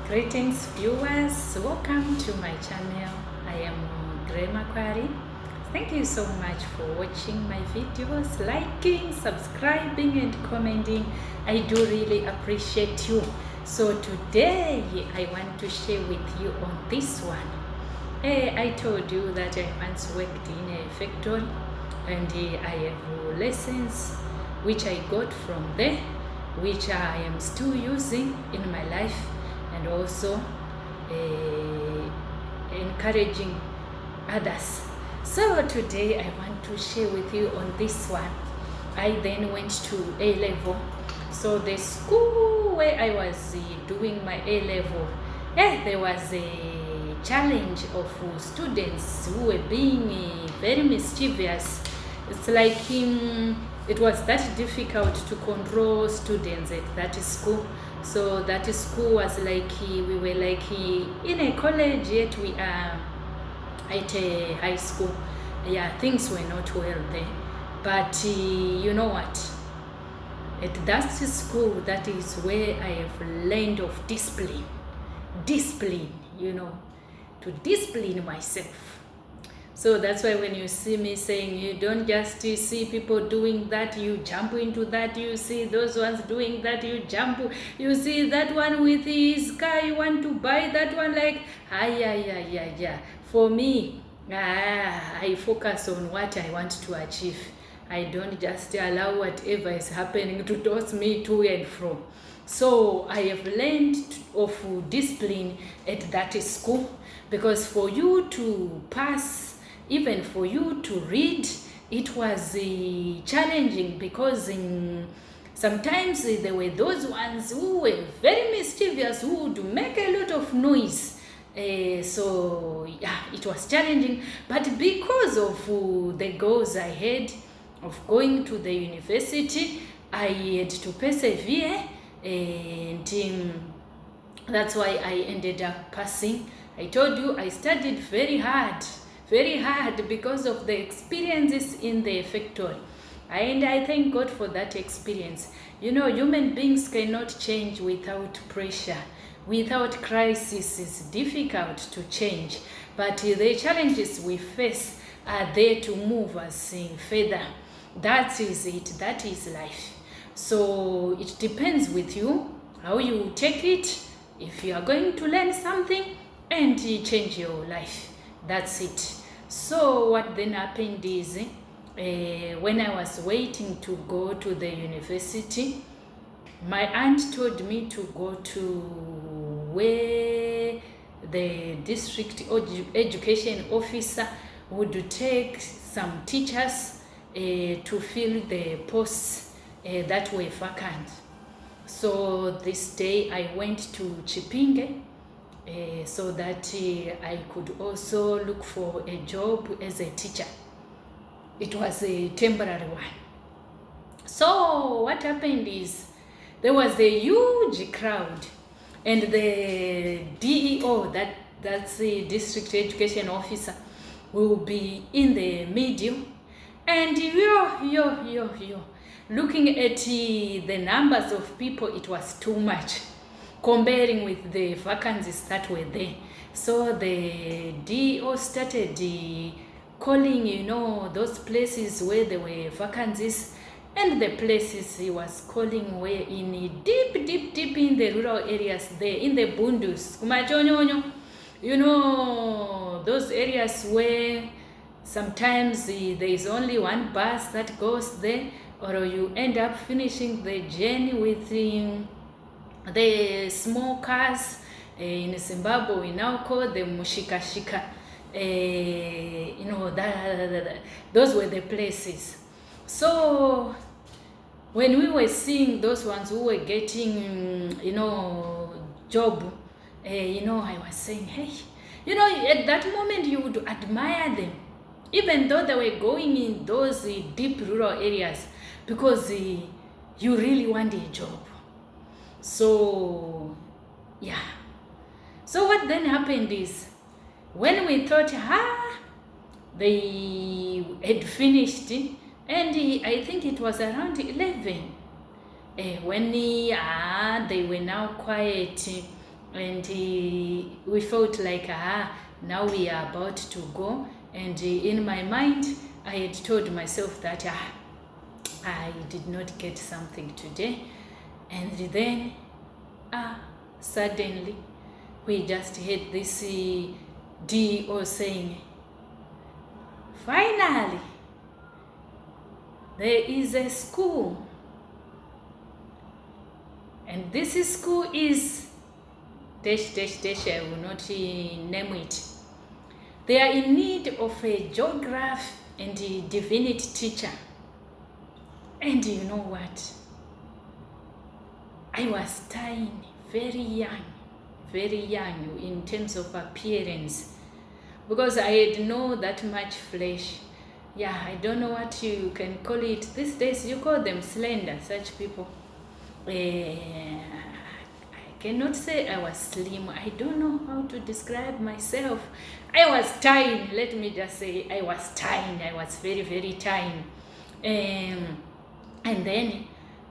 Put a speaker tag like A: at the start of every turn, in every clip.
A: Greetings viewers, welcome to my channel. I am Grandma Quarry. Thank you so much for watching my videos, liking, subscribing and commenting. I do really appreciate you. So today I want to share with you on this one. I told you that I once worked in a factory and I have lessons which I got from there, which I am still using in my life, and also encouraging others. So today I want to share with you on this one. I then went to A level. So the school where I was doing my A level, there was a challenge of students who were being very mischievous. It's like it was that difficult to control students at that school. So that school was like, we were like in a college, yet we are at a high school. Yeah, things were not well there. But you know what? At that school, that is where I have learned of discipline. Discipline, to discipline myself. So that's why when you see me saying, you don't just see people doing that, you jump into that. You see those ones doing that, you jump. You see that one with his car, you want to buy that one, like, yeah. For me, I focus on what I want to achieve. I don't just allow whatever is happening to toss me to and fro. So I have learned of discipline at that school, because for you to pass, even for you to read, it was challenging, because sometimes there were those ones who were very mischievous, who would make a lot of noise. So yeah, it was challenging. But because of the goals I had of going to the university, I had to persevere, and that's why I ended up passing. I told you I studied very hard because of the experiences in the factory. And I thank God for that experience. Human beings cannot change without pressure. Without crisis, it's difficult to change. But the challenges we face are there to move us further. That is it. That is life. So it depends with you how you take it. If you are going to learn something and change your life, that's it. So what then happened is, when I was waiting to go to the university, my aunt told me to go to where the district education officer would take some teachers to fill the posts that were vacant. So this day I went to Chipinge, so that I could also look for a job as a teacher. It was a temporary one. So what happened is, there was a huge crowd, and the DEO, that's the district education officer, will be in the middle, and looking at the numbers of people, it was too much comparing with the vacancies that were there. So the DO started calling, those places where there were vacancies, and the places he was calling were in deep in the rural areas there, in the Bundus, Kumachonyonyo, those areas where sometimes there is only one bus that goes there, or you end up finishing the journey with the small cars. In Zimbabwe we now call them mushikashika. Those were the places. So when we were seeing those ones who were getting job, I was saying, hey, at that moment you would admire them, even though they were going in those deep rural areas, because you really want a job. So yeah. So what then happened is, when we thought, they had finished, and I think it was around 11, when they were now quiet, and we felt like, now we are about to go. And in my mind, I had told myself that I did not get something today. And then suddenly we just had this DEO saying, finally, there is a school, and this school is dash dash dash, I will not name it. They are in need of a geography and a divinity teacher. And you know what? I was tiny, very young in terms of appearance, because I had no that much flesh. Yeah, I don't know what you can call it. These days you call them slender, such people. I cannot say I was slim. I don't know how to describe myself. I was tiny. Let me just say I was tiny. I was very, very tiny. And then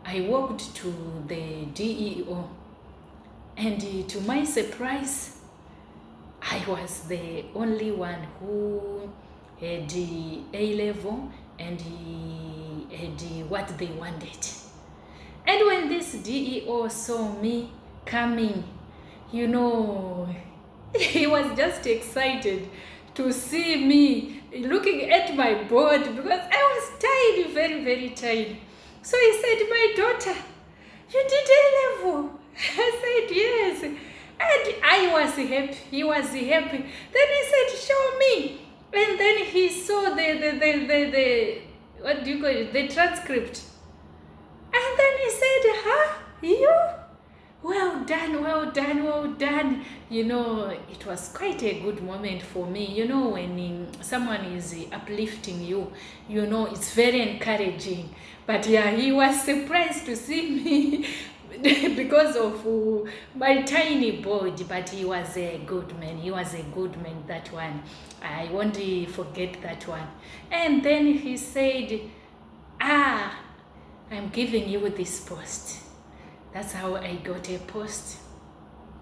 A: I walked to the DEO, and to my surprise, I was the only one who had A-level and had what they wanted. And when this DEO saw me coming, he was just excited to see me looking at my board, because I was tiny, very, very tiny. So he said, my daughter, you did A-level? I said, yes. And I was happy. He was happy. Then he said, show me. And then he saw the what do you call it? The transcript. And then he said, you? Well done. It was quite a good moment for me. When someone is uplifting you, it's very encouraging. But yeah, he was surprised to see me because of my tiny body. But he was a good man. That one. I won't forget that one. And then he said, I'm giving you this post. That's how I got a post.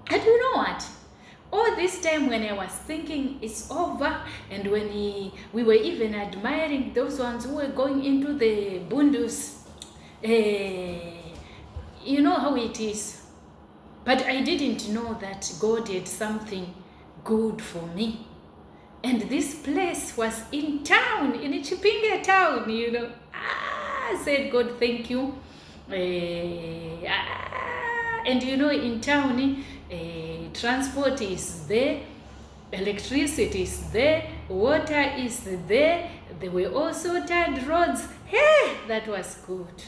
A: And you know what? All this time when I was thinking it's over, and when we were even admiring those ones who were going into the bundus, you know how it is. But I didn't know that God had something good for me. And this place was in town, in Chipinge town, I said, God, thank you. And in town, transport is there, electricity is there, water is there. There were also tarred roads. Hey, that was good.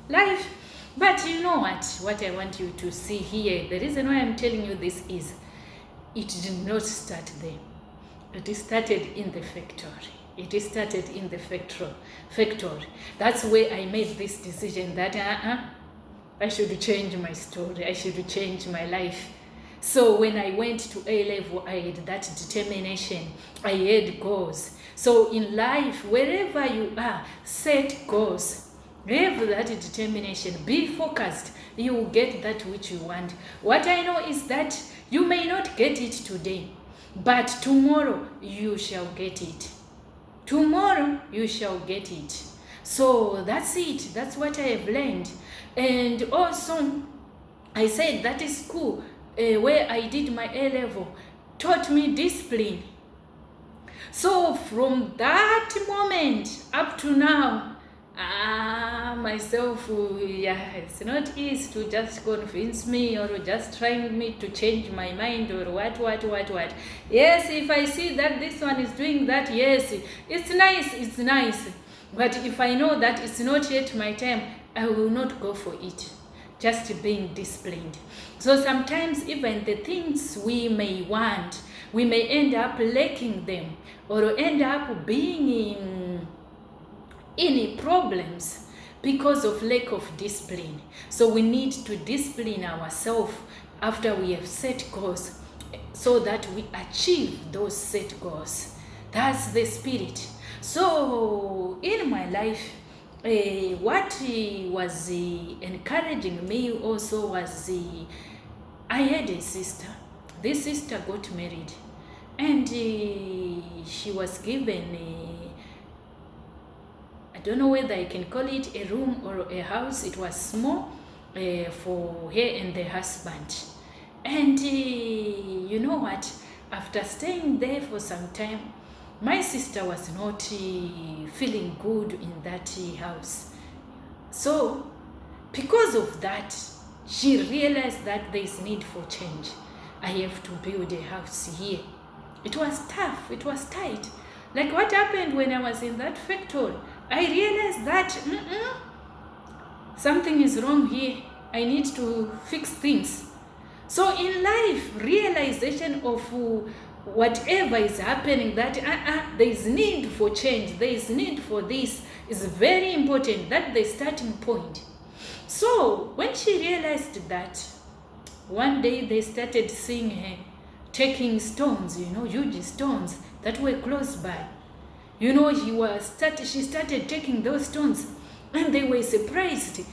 A: Life. But you know what I want you to see here, the reason why I'm telling you this is, it did not start there. It started in the factory. That's where I made this decision that I should change my story. I should change my life. So when I went to A-level, I had that determination. I had goals. So in life, wherever you are, set goals. Have that determination. Be focused. You will get that which you want. What I know is that you may not get it today, but tomorrow you shall get it. So that's it. That's what I have learned. And also, I said that is school where I did my A-level taught me discipline. So from that moment up to now, myself, it's not easy to just convince me or just trying me to change my mind or what. Yes, if I see that this one is doing that, yes, it's nice. But if I know that it's not yet my time, I will not go for it. Just being disciplined. So sometimes even the things we may want, we may end up lacking them or end up being in problems because of lack of discipline. So we need to discipline ourselves after we have set goals so that we achieve those set goals. That's the spirit. So in my life, what was encouraging me also was I had a sister. This sister got married, and she was given I don't know whether I can call it a room or a house. It was small for her and the husband. And you know what? After staying there for some time, my sister was not feeling good in that house. So, because of that, she realized that there is need for change. I have to build a house here. It was tough. It was tight. Like what happened when I was in that factory, I realized that something is wrong here. I need to fix things. So in life, realization of whatever is happening, that there is need for change, there is need for this, is very important. That's the starting point. So when she realized that, one day they started seeing her taking stones, huge stones that were close by. She started taking those stones, and they were surprised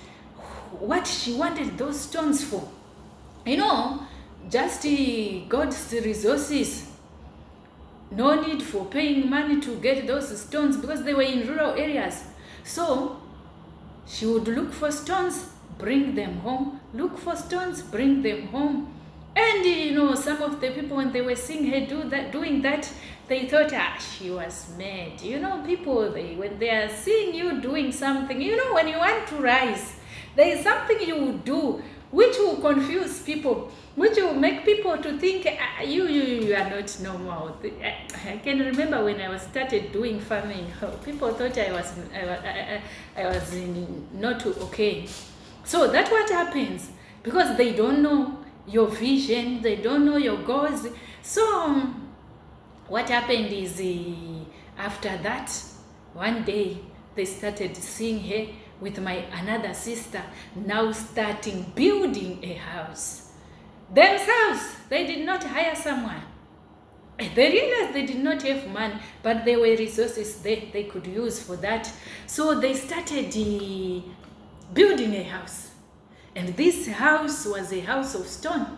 A: what she wanted those stones for. Just God's resources. No need for paying money to get those stones because they were in rural areas. So she would look for stones, bring them home, look for stones, bring them home. And some of the people, when they were seeing her doing that, they thought she was mad. People, when they are seeing you doing something, when you want to rise, there is something you will do which will confuse people, which will make people to think you are not normal. I can remember when I was started doing farming, people thought I was not okay. So that's what happens, because they don't know your vision, they don't know your goals. So what happened is after that, one day they started seeing her with my another sister now starting building a house themselves. They did not hire someone. They realized they did not have money, but there were resources they could use for that. So they started building a house. And this house was a house of stone.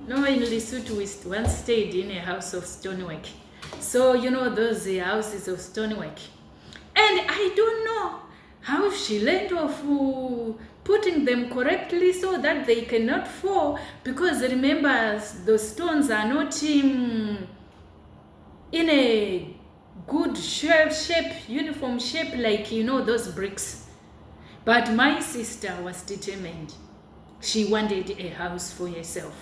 A: No, in Lesotho, we once stayed in a house of stonework. So, those houses of stonework. And I don't know how she learned of putting them correctly so that they cannot fall. Because remember, the stones are not in a good shape, uniform shape like, those bricks. But my sister was determined. She wanted a house for herself.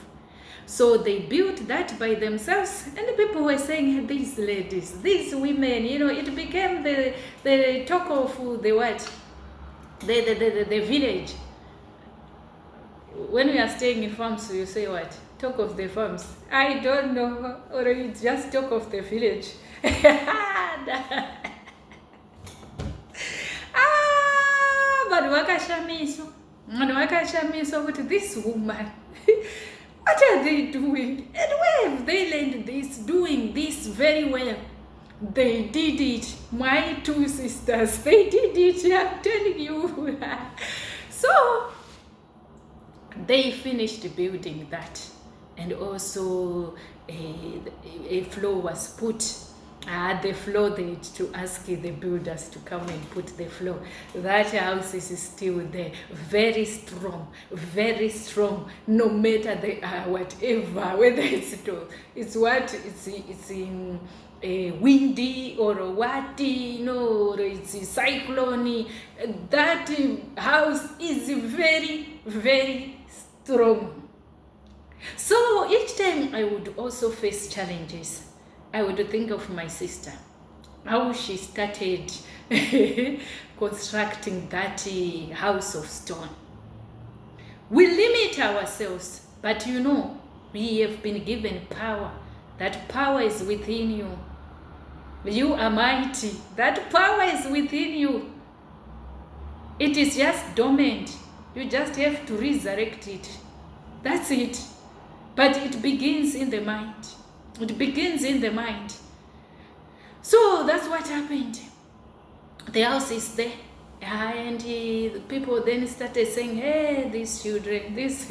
A: So they built that by themselves, and people were saying, these ladies, these women, it became the talk of the what? The village. When we are staying in farms, you say what? Talk of the farms. I don't know, or you just talk of the village. But with this woman, what are they doing? And where have they learned this, doing this very well? They did it. My two sisters, they did it, I'm telling you. So they finished building that, and also a floor was put. The floor, they had to ask the builders to come and put the floor. That house is still there, very strong, no matter whatever, whether it's in windy or what, or it's a cyclone. That house is very, very strong. So each time I would also face challenges. I would think of my sister, how she started constructing that house of stone. We limit ourselves, but we have been given power. That power is within you. You are mighty. That power is within you. It is just dormant. You just have to resurrect it. That's it. But it begins in the mind. It begins in the mind. So that's what happened. The house is there. People then started saying, hey, these children, these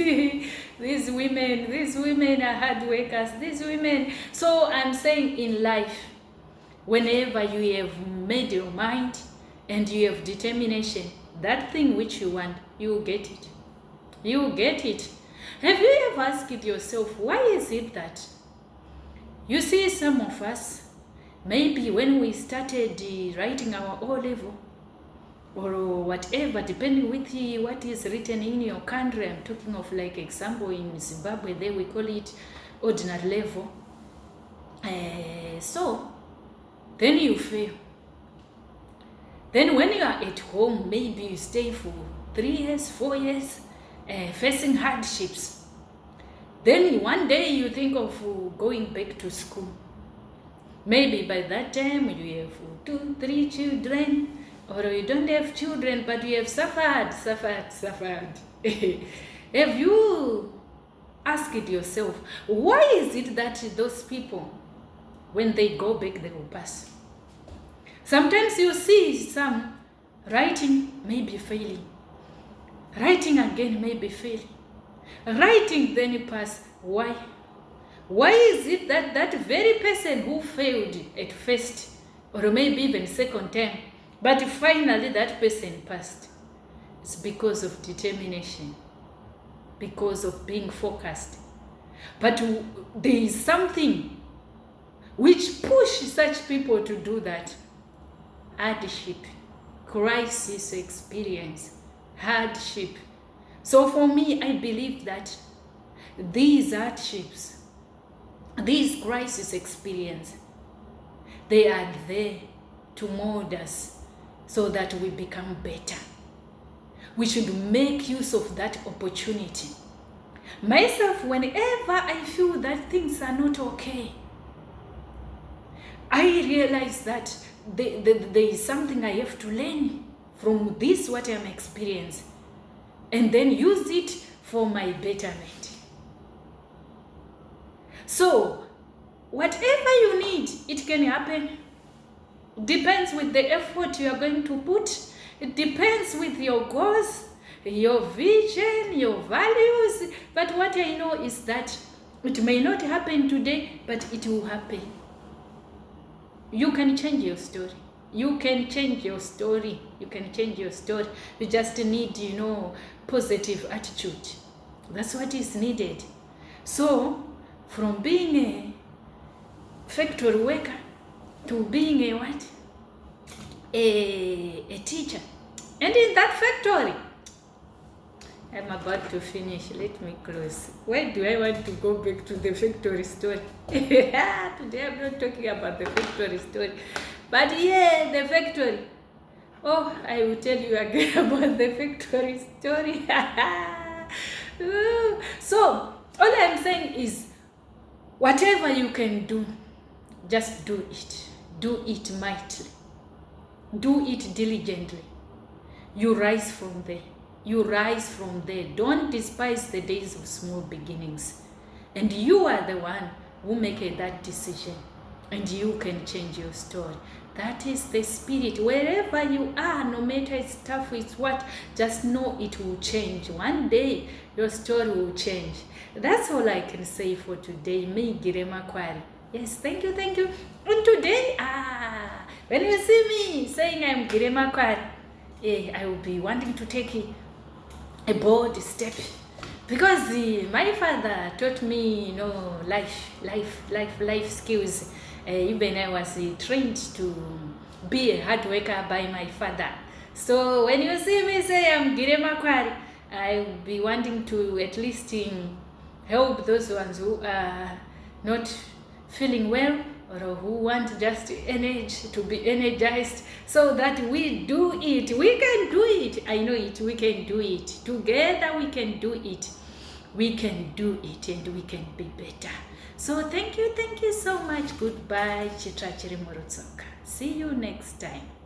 A: women are hard workers, these women. So I'm saying in life, whenever you have made your mind and you have determination, that thing which you want, you will get it. You will get it. Have you ever asked yourself, why is it that you see some of us, maybe when we started writing our O-level, or whatever, depending with what is written in your country. I'm talking of like example in Zimbabwe, there we call it ordinary level. So then you fail. Then when you are at home, maybe you stay for 3 years, 4 years, facing hardships. Then one day you think of going back to school. Maybe by that time you have 2, 3 children, or you don't have children, but you have suffered. Have you asked yourself, why is it that those people, when they go back, they will pass? Sometimes you see some writing, maybe failing. Writing again, maybe failing. Writing, then you pass. Why? Why is it that that very person who failed at first, or maybe even second time, but finally that person passed? It's because of determination, because of being focused. But there is something which pushes such people to do that. Hardship, crisis experience, hardship. So for me, I believe that these hardships, these crisis experience, they are there to mold us so that we become better. We should make use of that opportunity. Myself, whenever I feel that things are not okay, I realize that there is something I have to learn from this, what I'm experiencing, and then use it for my betterment. So, whatever you need, it can happen. Depends with the effort you are going to put. It depends with your goals, your vision, your values. But what I know is that it may not happen today, but it will happen. You can change your story. You can change your story. You can change your story. You just need, positive attitude. That's what is needed. So, from being a factory worker to being a what? A teacher. And in that factory, I'm about to finish. Let me close. Why do I want to go back to the factory story? Today I'm not talking about the factory story. But yeah, the factory. Oh, I will tell you again about the factory story. So, all I'm saying is, whatever you can do, just do it. Do it mightily. Do it diligently. You rise from there. You rise from there. Don't despise the days of small beginnings. And you are the one who make that decision. And you can change your story. That is the spirit. Wherever you are, no matter it's tough, it's what, just know it will change. One day, your story will change. That's all I can say for today. Me, Girema Kwari. Yes, thank you. And today, when you see me saying I'm Girema Kwari, I will be wanting to take a bold step, because my father taught me, life skills. Even I was trained to be a hard worker by my father. So when you see me say I'm Girema Kwari, I will be wanting to at least help those ones who are not feeling well, or who want just energy to be energized, so that we do it. We can do it. I know it. We can do it. Together we can do it. We can do it, and we can be better. So thank you so much. Goodbye. Chitra Chirimorotsoka. See you next time.